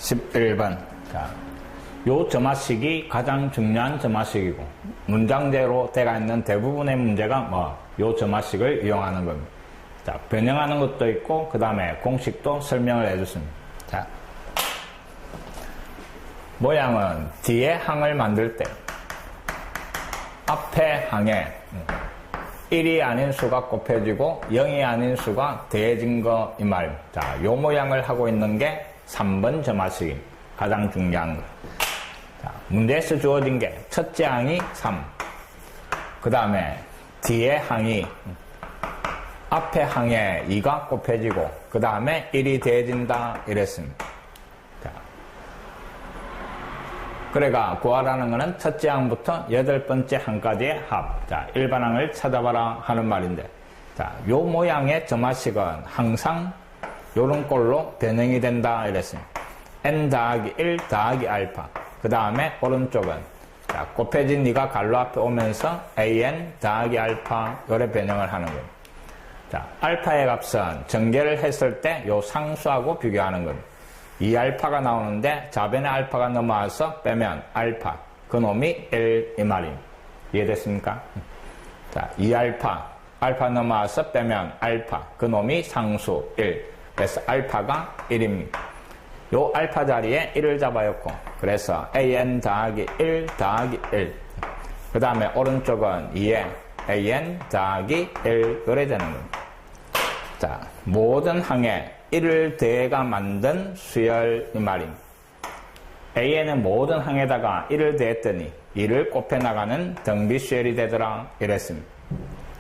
11번. 자, 요 점화식이 가장 중요한 점화식이고, 문장대로 되어 있는 대부분의 문제가 요 점화식을 이용하는 겁니다. 자, 변형하는 것도 있고, 그 다음에 공식도 설명을 해줬습니다. 자, 모양은 뒤에 항을 만들 때, 앞에 항에 1이 아닌 수가 곱해지고 0이 아닌 수가 더해진 거 이 말입니다. 자, 요 모양을 하고 있는 게 3번 점화식입니다. 가장 중요한 거. 자, 문제에서 주어진 게 첫째 항이 3, 그 다음에 뒤에 항이 앞에 항에 2가 곱해지고 그 다음에 1이 더해진다 이랬습니다. 자, 그래가 구하라는 것은 첫째 항부터 8번째 항까지의 합. 자, 일반항을 찾아봐라 하는 말인데, 자, 요 모양의 점화식은 항상 요런 꼴로 변형이 된다 이랬습니다. n 더하기 1 더하기 알파. 그 다음에 오른쪽은 자, 곱해진 2가 갈로 앞에 오면서 an 더하기 알파 요래 변형을 하는 겁니다. 자, 알파의 값은 전개를 했을 때 요 상수하고 비교하는 겁니다. 2알파가 나오는데 좌변에 알파가 넘어와서 빼면 알파, 그놈이 1 이 말입니다. 이해됐습니까? 자, 2알파, 알파 넘어와서 빼면 알파, 그놈이 상수 1. 그래서 알파가 1입니다. 요 알파 자리에 1을 잡아였고, 그래서 an 더하기 1 더하기 1. 그 다음에 오른쪽은 2에 an 더하기 1 그래 되는 겁니다. 자, 모든 항에 1을 더해가 만든 수열 이 말입니다. A에는 모든 항에다가 1을 더했더니 2를 곱해 나가는 등비 수열이 되더라 이랬습니다.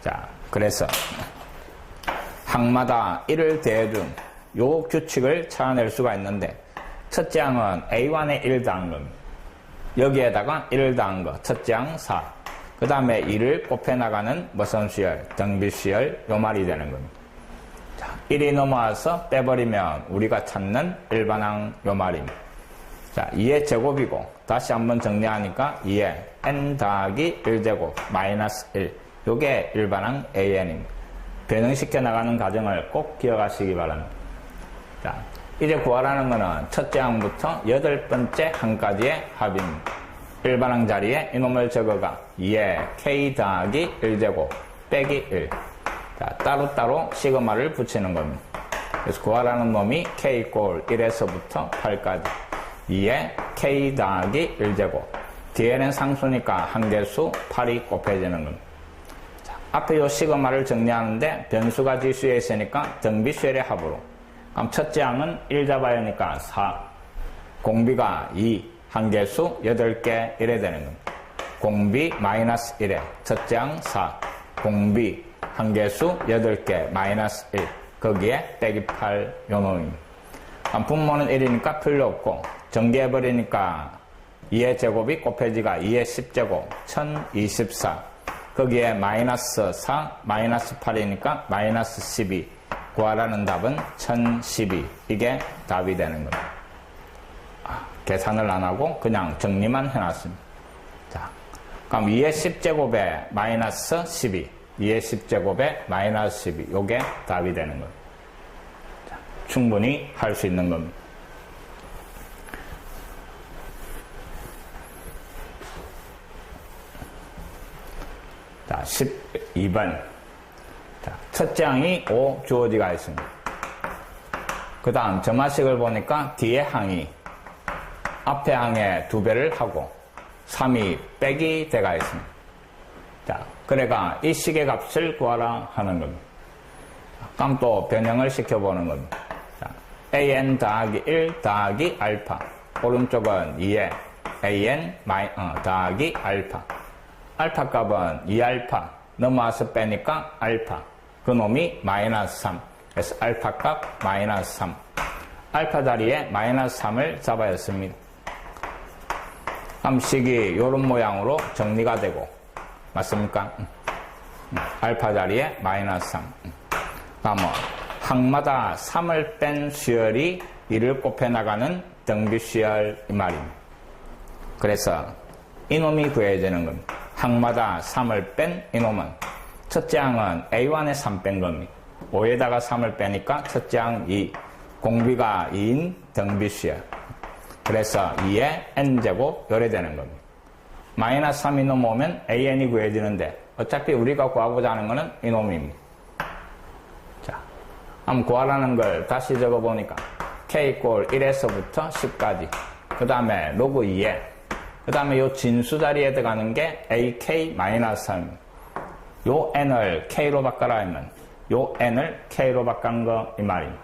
자, 그래서 항마다 1을 더해준 요 규칙을 찾아낼 수가 있는데, 첫째 항은 A1에 1 더한 겁니다. 여기에다가 1을 더한 거, 첫째 항 4. 그 다음에 2를 곱해 나가는 무슨 수열, 등비 수열 요 말이 되는 겁니다. 1이 넘어와서 빼버리면 우리가 찾는 일반항 요 말입니다. 자, 2의 제곱이고, 다시 한번 정리하니까 2의 n 더하기 1제곱 마이너스 1. 요게 일반항 an입니다. 변형시켜 나가는 과정을 꼭 기억하시기 바랍니다. 자, 이제 구하라는 거는 첫째 항부터 8번째 항까지의 합입니다. 일반항 자리에 이놈을 적어가 2의 k 더하기 1제곱 빼기 1. 자, 따로따로 시그마를 붙이는 겁니다. 그래서 구하라는 놈이 k 꼴 1에서부터 8까지 2에 k 더하기 1제곱, 뒤에는 상수니까 한개수 8이 곱해지는 겁니다. 자, 앞에 요 시그마를 정리하는데 변수가 지수에 있으니까 등비수열의 합으로, 그럼 첫째 항은 1 잡아야 하니까 4, 공비가 2, 한개수 8개 이래 되는 겁니다. 공비 마이너스 1에 첫째 항 4, 공비 한개수 8개 마이너스 1, 거기에 빼기 8 요놈입니다. 분모는 1이니까 필요 없고, 전개해버리니까 2의 제곱이 곱해지가 2의 10제곱 1024, 거기에 마이너스 4 마이너스 8이니까 마이너스 12. 구하라는 답은 1012. 이게 답이 되는 겁니다. 계산을 안 하고 그냥 정리만 해놨습니다. 자, 그럼 2의 10제곱에 마이너스 12, 2의 10제곱에 마이너스 12. 요게 답이 되는 겁니다. 자, 충분히 할 수 있는 겁니다. 자, 12번. 자, 첫째 항이 5 주어지가 있습니다. 그 다음 점화식을 보니까 뒤에 항이 앞에 항에 2배를 하고 3이 빼기 돼가 있습니다. 자, 그래가 이 식의 값을 구하라 하는 겁니다. 그럼 또 변형을 시켜보는 겁니다. 자, an 더하기 1 더하기 알파, 오른쪽은 2에 an 더하기 알파. 알파 값은 2알파 넘어와서 빼니까 알파, 그놈이 마이너스 3. 그래서 알파 값 마이너스 3. 알파 자리에 마이너스 3을 잡아야 했습니다. 함식이 요런 모양으로 정리가 되고, 맞습니까? 알파 자리에 마이너스 3. 그럼 항마다 3을 뺀 수열이 2를 곱해 나가는 등비 수열 이 말입니다. 그래서 이놈이 구해지는 겁니다. 항마다 3을 뺀 이놈은, 첫째 항은 A1에 3 뺀 겁니다. 5에다가 3을 빼니까 첫째 항 2, 공비가 2인 등비 수열. 그래서 2에 n제곱 요래 되는 겁니다. 마이너스 3이 넘어오면 an이 구해지는데 어차피 우리가 구하고자 하는 거는 이놈입니다. 자, 한번 구하라는 걸 다시 적어보니까 k 이꼴 1에서부터 10까지 그 다음에 로그 2에 그 다음에 요 진수 자리에 들어가는 게 ak-3입니다. 요 n을 k로 바꿔라 하면 요 n을 k로 바꾼 거 이 말입니다.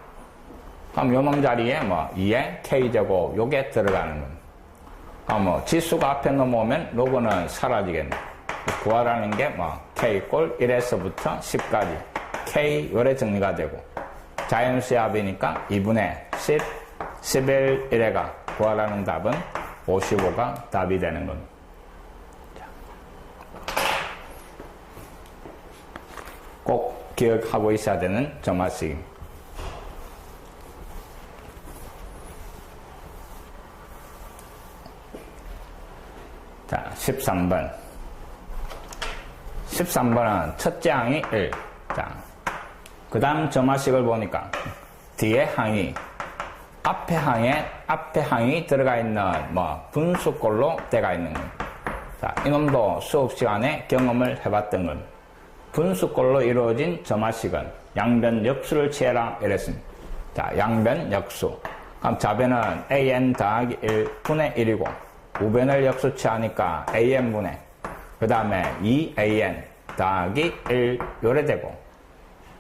그럼 요놈 자리에 뭐 2에 k제곱 요게 들어가는 겁니다. 뭐 지수가 앞에 넘어오면 로그는 사라지겠네. 구하라는 게 뭐 k 이꼴 1에서부터 10까지 k 요래 정리가 되고 자연수의 합이니까 2분의 10, 11, 1회가 구하라는 답은 55가 답이 되는 겁니다. 꼭 기억하고 있어야 되는 점화식입니다. 자, 13번. 13번은 첫째 항이 1. 자, 그 다음 점화식을 보니까 뒤에 항이 앞에 항이 들어가 있는 분수꼴로 되어 있는 겁니다. 자, 이놈도 수업 시간에 경험을 해봤던 겁니다. 분수꼴로 이루어진 점화식은 양변 역수를 취해라 이랬습니다. 자, 양변 역수. 그럼 좌변은 an 더하기 1분의 1이고 우변을 역수 취하니까 an분의 그 다음에 2an 더하기 1 요래 되고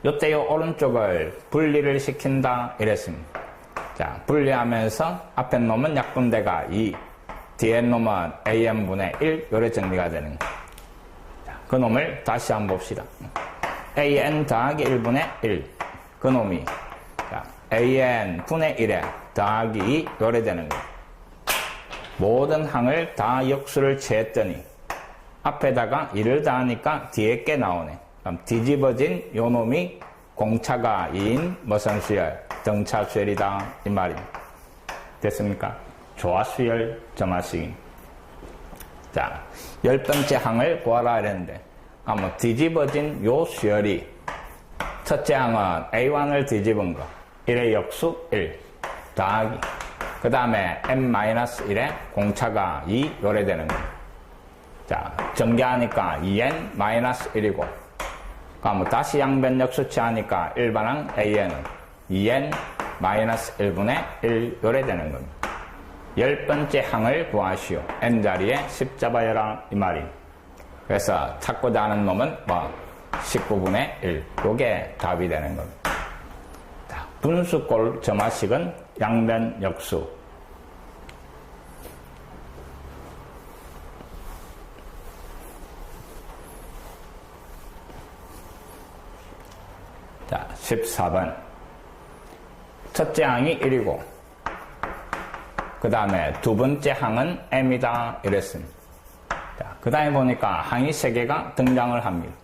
요때 요 오른쪽을 분리를 시킨다 이랬습니다. 자, 분리하면서 앞에 놈은 약분대가 2 뒤에 놈은 an분의 1 요래 정리가 되는 거예요. 자, 그 놈을 다시 한번 봅시다. an 더하기 1분의 1 그 놈이 자, an분의 1에 더하기 2 요래 되는 거예요. 모든 항을 다 역수를 취했더니 앞에다가 2를 더하니까 뒤에 게 나오네. 그럼 뒤집어진 요 놈이 공차가 2인 무슨 수열? 등차 수열이다 이 말입니다. 됐습니까? 조화수열 점화식입니다. 자, 10번째 항을 구하라 했는데 한번 뒤집어진 요 수열이 첫째 항은 A1을 뒤집은 거 1의 역수 1 더하기 그 다음에 n-1에 공차가 2 요래 되는 거. 자, 전개하니까 2n-1이고 그럼 다시 양변 역수 취하니까 일반항 an은 2n-1분의 1 요래 되는 겁니다. 10번째 항을 구하시오. n자리에 10 잡아여라 이 말이. 그래서 찾고자 하는 놈은 19분의 1 요게 답이 되는 겁니다. 자, 분수꼴 점화식은 양변 역수. 자, 14번. 첫째 항이 1이고, 그 다음에 두 번째 항은 m이다. 이랬습니다. 자, 그 다음에 보니까 항이 3개가 등장을 합니다.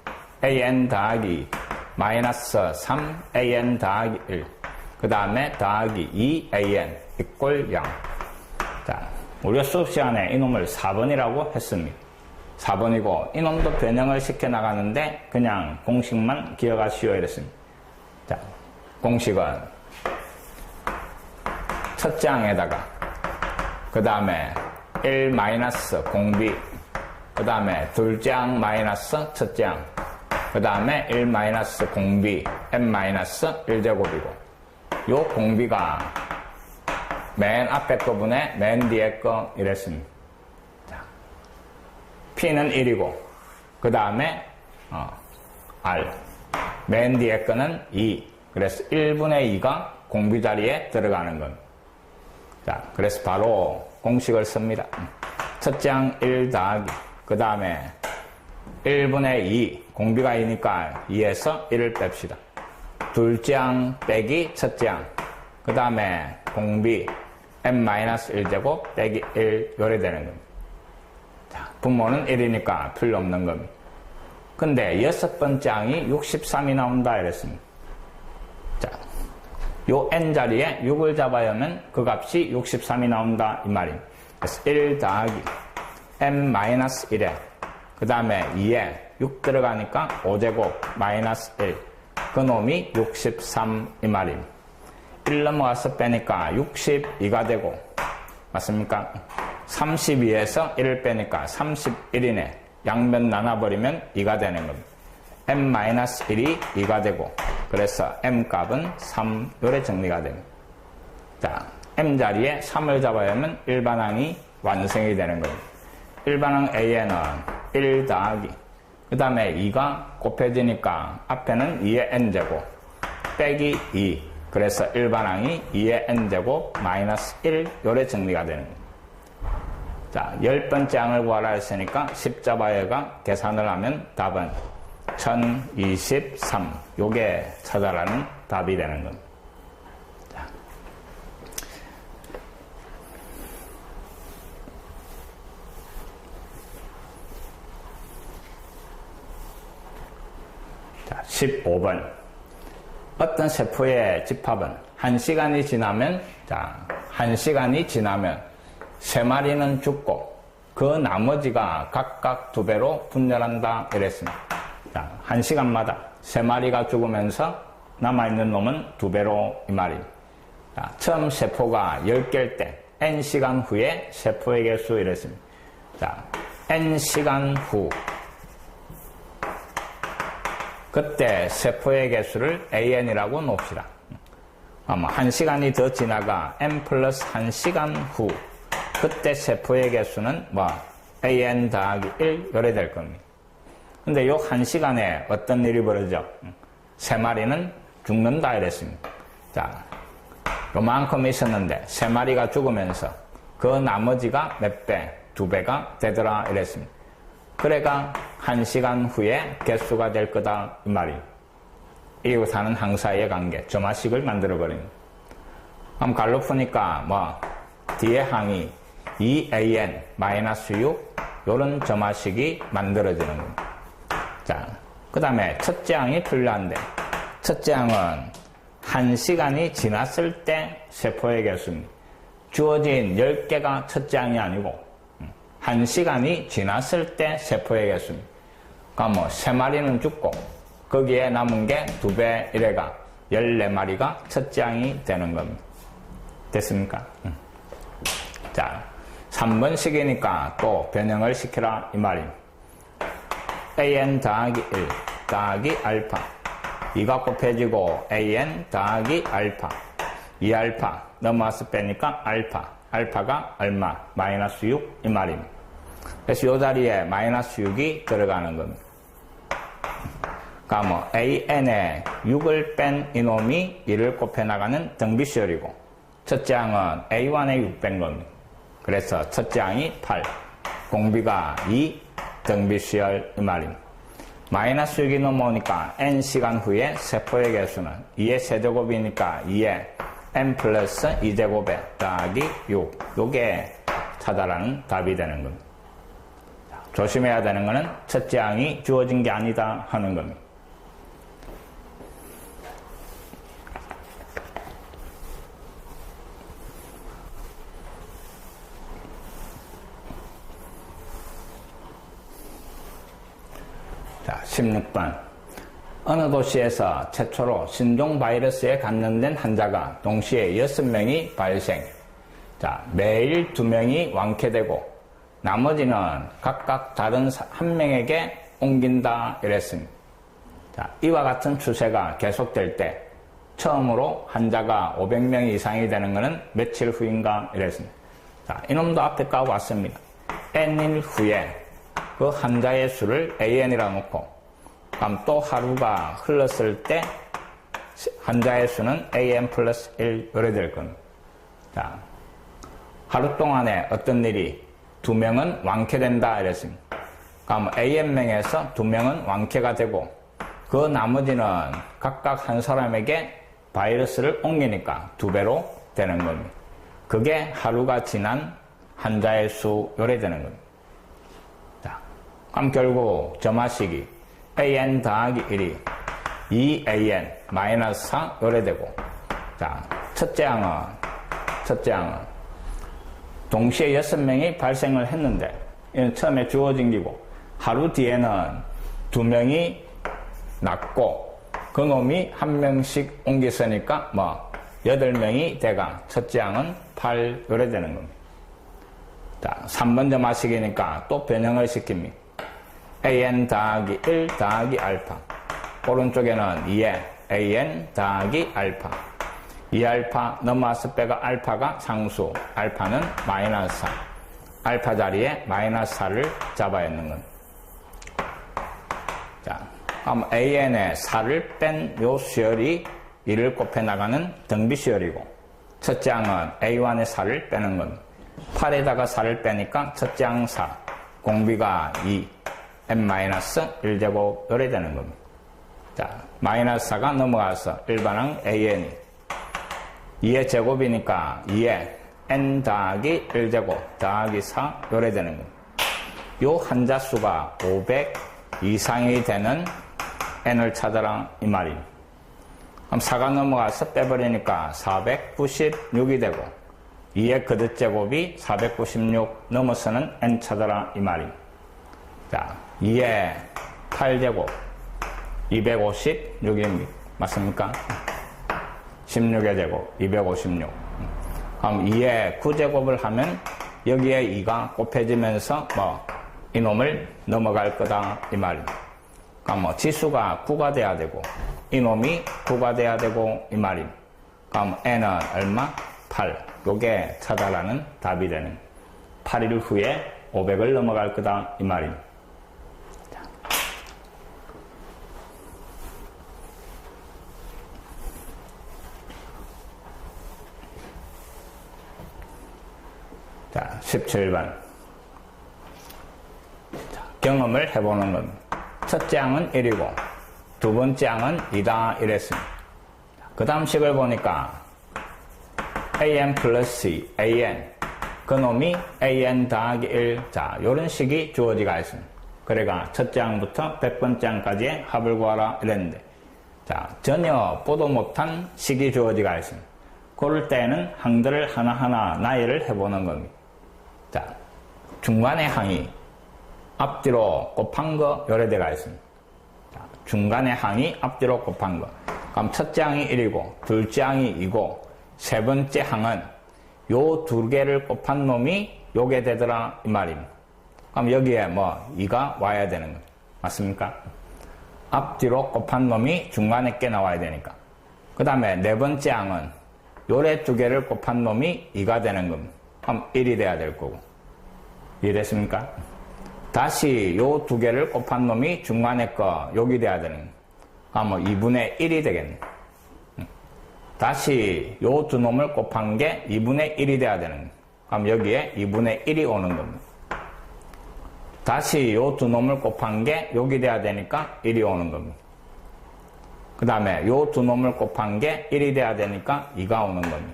an 더하기 마이너스 3 an 더하기 1. 그 다음에 더하기 2an 이꼴 0. 자, 우리가 수업 시간에 이놈을 4번이라고 했습니다. 4번이고 이놈도 변형을 시켜 나가는데 그냥 공식만 기억하시오 이랬습니다. 자, 공식은 첫째 항에다가 그 다음에 1 마이너스 공비 그 다음에 둘째 항 마이너스 첫째 항 그 다음에 1 마이너스 공비 n 마이너스 1제곱이고 요 공비가 맨 앞에 거분에 맨 뒤에 거 이랬습니다. 자, P는 1이고 그 다음에 R 맨 뒤에 거는 2 그래서 1분의 2가 공비 자리에 들어가는 겁니다. 자, 그래서 바로 공식을 씁니다. 첫째 항 1 더하기 그 다음에 1분의 2 공비가 2니까 2에서 1을 뺍시다. 둘째 항 빼기 첫째 항 그 다음에 공비 n-1제곱 빼기 1 요래 되는 겁니다. 자, 분모는 1이니까 필요 없는 겁니다. 근데 6번째 항이 63이 나온다 이랬습니다. 자, 요 n자리에 6을 잡아야 하면 그 값이 63이 나온다 이 말입니다. 그래서 1 더하기 n-1에 그 다음에 2에 6 들어가니까 5제곱 마이너스 1 그 놈이 63 이 말입니다. 1 넘어가서 빼니까 62가 되고 맞습니까? 32에서 1을 빼니까 31이네. 양변 나눠버리면 2가 되는 겁니다. m-1이 2가 되고, 그래서 m 값은 3, 요래 정리가 됩니다. 자, m 자리에 3을 잡아야 하면 일반항이 완성이 되는 겁니다. 일반항 A에는 1 더하기, 그 다음에 2가 곱해지니까 앞에는 2의 n제곱, 빼기 2, 그래서 일반항이 2의 n제곱 마이너스 1, 요래 정리가 되는 겁니다. 자, 10번째 항을 구하라 했으니까 십자바에가 계산을 하면 답은 1023. 요게 찾아라는 답이 되는 겁니다. 자, 15번. 어떤 세포의 집합은 1시간이 지나면, 자, 1시간이 지나면 3마리는 죽고 그 나머지가 각각 2배로 분열한다 이랬습니다. 자, 1시간마다 3마리가 죽으면서 남아있는 놈은 2배로 이 말입니다. 자, 처음 세포가 10개일 때 n시간 후에 세포의 개수 이랬습니다. 자, n시간 후 그때 세포의 개수를 an이라고 놓읍시다. 1시간이 더 지나가 n 플러스 1시간 후 그때 세포의 개수는 an 더하기 1 요래 될 겁니다. 근데 요 1시간에 어떤 일이 벌어져? 3마리는 죽는다 이랬습니다. 자, 요만큼 있었는데 3마리가 죽으면서 그 나머지가 몇 배? 2배가 되더라 이랬습니다. 그래가 1시간 후에 개수가 될 거다 이 말이에요. 이고 사는 항 사이의 관계, 점화식을 만들어버립니다. 그럼 갈로 푸니까 뒤에 항이 2an-6 요런 점화식이 만들어지는 겁니다. 자, 그 다음에 첫째 항이 필요한데 첫째 항은 1시간이 지났을 때 세포의 개수입니다. 주어진 10개가 첫째 항이 아니고 1시간이 지났을 때 세포의 개수입니다. 그러니까 3마리는 죽고 거기에 남은 게 2배 이래가 14마리가 첫째 항이 되는 겁니다. 됐습니까? 자, 3번식이니까 또 변형을 시키라 이 말입니다. an 더하기 1 더하기 알파 2가 곱해지고 an 더하기 알파 2알파 넘어와서 빼니까 알파가 얼마? 마이너스 6 이 말입니다. 그래서 이 자리에 마이너스 6이 들어가는 겁니다. 그러니까 an에 6을 뺀 이놈이 1을 곱해 나가는 등비수열이고 첫째 항은 a1에 6 뺀 겁니다. 그래서 첫째 항이 8, 공비가 2, 등비수열 이 말입니다. 마이너스 6이 넘어오니까 n시간 후에 세포의 개수는 2의 세제곱이니까 2의 n 플러스 2제곱에 더하기 6. 요게 찾아라는 답이 되는 겁니다. 조심해야 되는 것은 첫째 항이 주어진 게 아니다 하는 겁니다. 자, 16번. 어느 도시에서 최초로 신종 바이러스에 감염된 환자가 동시에 6명이 발생. 자, 매일 2명이 완쾌되고 나머지는 각각 다른 1명에게 옮긴다 이랬습니다. 자, 이와 같은 추세가 계속될 때 처음으로 환자가 500명 이상이 되는 것은 며칠 후인가 이랬습니다. 자, 이놈도 앞에 까고 왔습니다. n일 후에 그 환자의 수를 an이라 놓고 그럼 또 하루가 흘렀을 때 환자의 수는 an 플러스 1 요래 될 겁니다. 자, 하루 동안에 어떤 일이 2명은 완쾌된다 이랬습니다. 그럼 an명에서 2명은 완쾌가 되고 그 나머지는 각각 한 사람에게 바이러스를 옮기니까 2배로 되는 겁니다. 그게 하루가 지난 환자의 수 요래 되는 겁니다. 자, 그럼 결국 점화식이 an 더하기 1이 2an 마이너스 4 요래 되고 자, 첫째 항은 동시에 6명이 발생을 했는데 이는 처음에 주어진 기고 하루 뒤에는 2명이 낫고 그 놈이 1명씩 옮겼으니까 8명이 돼가 첫째 항은 8 요래 되는 겁니다. 자, 3번 점화식이니까 또 변형을 시킵니다. an 더하기 1 더하기 알파. 오른쪽에는 2에 an 더하기 알파. 2알파 넘어와서 빼가 알파가 상수. 알파는 마이너스 4. 알파 자리에 마이너스 4를 잡아야 하는 겁니다. 자, 그럼 an에 4를 뺀 요 수열이 2를 곱해 나가는 등비 수열이고, 첫째 항은 a1에 4를 빼는 겁니다. 8에다가 4를 빼니까 첫째 항 4, 공비가 2, n-1제곱 요래 되는 겁니다. 자, 마이너스 4가 넘어가서 일반항 an이 2의 제곱이니까 2에 n 더하기 1제곱 더하기 4 요래 되는 겁니다. 요 한자수가 500 이상이 되는 n을 찾아라 이 말입니다. 그럼 4가 넘어가서 빼버리니까 496이 되고 2의 거듭제곱이 496 넘어서는 n 찾아라 이 말입니다. 자, 2의 8제곱 256입니다. 맞습니까? 16의 제곱 256. 그럼 2의 9제곱을 하면 여기에 2가 곱해지면서 이놈을 넘어갈 거다 이 말입니다. 그럼 지수가 9가 돼야 되고 이놈이 9가 돼야 되고 이 말입니다. 그럼 n은 얼마? 8. 요게 찾아라는 답이 되는 8일 후에 500을 넘어갈 거다 이 말입니다. 자, 17번. 자, 경험을 해보는 겁니다. 첫째 항은 1이고, 두 번째 항은 2다 이랬습니다. 그 다음 식을 보니까, an 플러스 an, 그 놈이 an 더하기 1. 자, 요런 식이 주어지가 있습니다. 그래가 첫째 항부터 100번째 항까지의 합을 구하라 이랬는데, 자, 전혀 보도 못한 식이 주어지가 있습니다. 그럴 때에는 항들을 하나하나 나열을 해보는 겁니다. 자, 중간에 항이 앞뒤로 곱한 거 요래대가 있습니다. 자, 중간에 항이 앞뒤로 곱한 거. 그럼 첫째 항이 1이고, 둘째 항이 2고, 세 번째 항은 요 두 개를 곱한 놈이 요게 되더라 이 말입니다. 그럼 여기에 2가 와야 되는 거 맞습니까? 앞뒤로 곱한 놈이 중간에 꽤 나와야 되니까. 그 다음에 네 번째 항은 요래 두 개를 곱한 놈이 2가 되는 겁니다. 그럼 1이 돼야 될 거고. 이해됐습니까? 다시 요 두 개를 곱한 놈이 중간에 거 여기 돼야 되는 거야. 2분의 1이 되겠네. 다시 요 두 놈을 곱한 게 2분의 1이 돼야 되는 거야. 그럼 여기에 2분의 1이 오는 겁니다. 다시 요 두 놈을 곱한 게 여기 돼야 되니까 1이 오는 겁니다. 그 다음에 요 두 놈을 곱한 게 1이 돼야 되니까 2가 오는 겁니다.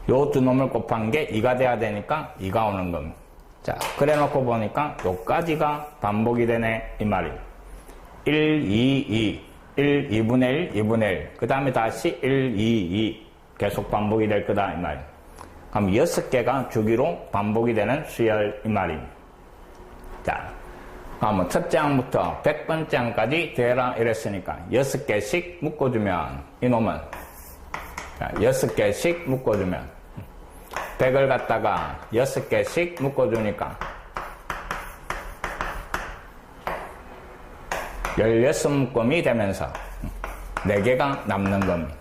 요 두 놈을 곱한 게 2가 돼야 되니까 2가 오는 겁니다. 자, 그래 놓고 보니까 요까지가 반복이 되네 이 말이에요. 1, 2, 1, 2분의 1, 2분의 1. 그 다음에 다시 1, 2, 2. 계속 반복이 될 거다 이 말이에요. 그럼 6개가 주기로 반복이 되는 수열 이 말입니다. 자, 그럼 첫째 항부터 100번째 항까지 되라 이랬으니까 6개씩 묶어주면 이놈은 6개씩 묶어주면 100을 갖다가 6개씩 묶어주니까 16묶음이 되면서 4개가 남는 겁니다.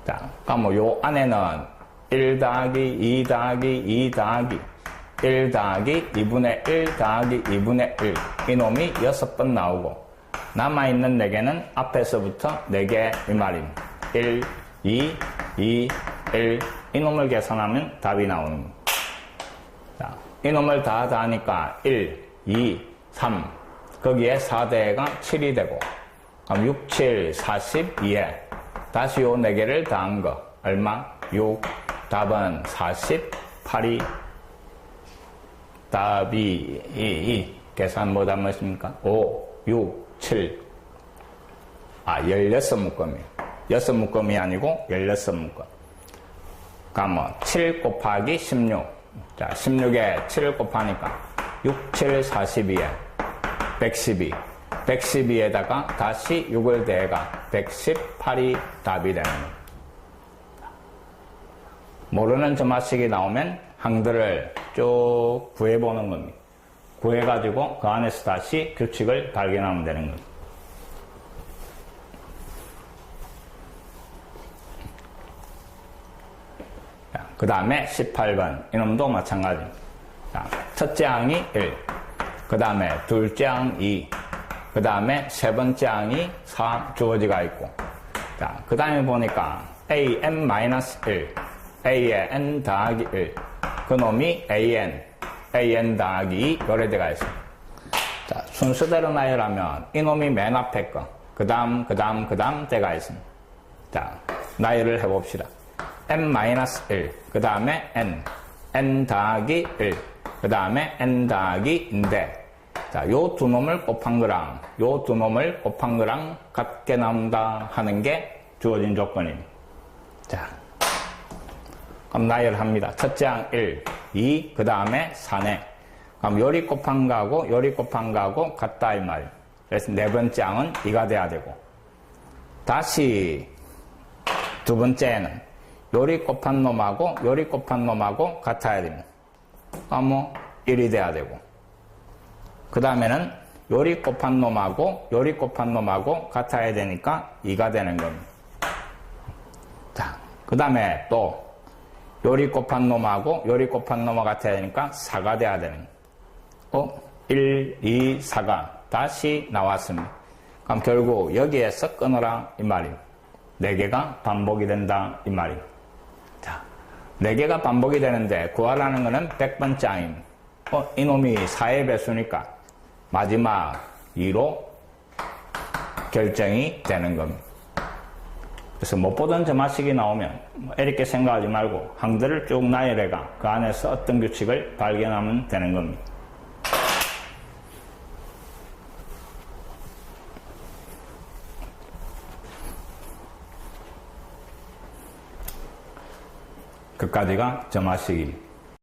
자, 그럼 요 안에는 1 더하기 2 더하기 2 더하기 1 더하기 2분의 1 더하기 2분의 1 이놈이 6번 나오고 남아있는 4개는 앞에서부터 4개 이 말입니다. 1, 2, 2, 1 이놈을 계산하면 답이 나오는 겁니다. 자, 이놈을 다 하니까 1, 2, 3 거기에 4대가 7이 되고 그럼 6, 7, 42에 다시 요 4개를 더한 거 얼마? 6 답은 48이 답이 2 계산 뭐 담으십니까? 5, 6, 7 16묶음이에요. 6묶음이 아니고 16묶음. 그러면 7 곱하기 16. 자, 16에 7을 곱하니까 6, 7, 42에 112. 112에다가 다시 6을 더해가 118이 답이 되는 겁니다. 모르는 점화식이 나오면 항들을 쭉 구해보는 겁니다. 구해가지고 그 안에서 다시 규칙을 발견하면 되는 겁니다. 그 다음에 18번 이놈도 마찬가지입니다. 자, 첫째 항이 1, 그 다음에 둘째 항 2, 그 다음에 세 번째 항이 4 주어지가 있고, 자, 그 다음에 보니까 an-1, a의 n 더하기 1, 그 놈이 an 더하기 2 요래 돼가 있습니다. 자, 순서대로 나열하면 이놈이 맨 앞에 거, 그 다음 돼가 있습니다. 자, 나열을 해봅시다. n-1, 그 다음에 n 더하기 1, 그 다음에 n 더하기인데, 자, 요 두 놈을 곱한 거랑 요 두 놈을 곱한 거랑 같게 나온다 하는 게 주어진 조건입니다. 자, 그럼 나열합니다. 첫째 항 1, 2, 그 다음에 4네. 그럼 요리 곱한 거하고 요리 곱한 거하고 같다 이 말이에요. 그래서 네 번째 항은 2가 돼야 되고, 다시 두 번째에는 요리 곱한 놈하고 요리 곱한 놈하고 같아야 됩니다. 그럼 1이 돼야 되고, 그 다음에는 요리 곱한 놈하고 요리 곱한 놈하고 같아야 되니까 2가 되는 겁니다. 자, 그 다음에 또 요리 곱한 놈하고 요리 곱한 놈하고 같아야 되니까 4가 돼야 되는 겁니다. 1, 2, 4가 다시 나왔습니다. 그럼 결국 여기에서 끊어라 이 말이에요. 4개가 반복이 된다 이 말이에요. 자, 4개가 반복이 되는데 구하라는 거는 100번째 항입니다. 이놈이 4의 배수니까 마지막 2로 결정이 되는 겁니다. 그래서 못 보던 점화식이 나오면 이렇게 생각하지 말고 항들을 쭉 나열해가 그 안에서 어떤 규칙을 발견하면 되는 겁니다. 그까지가 점화식입니다.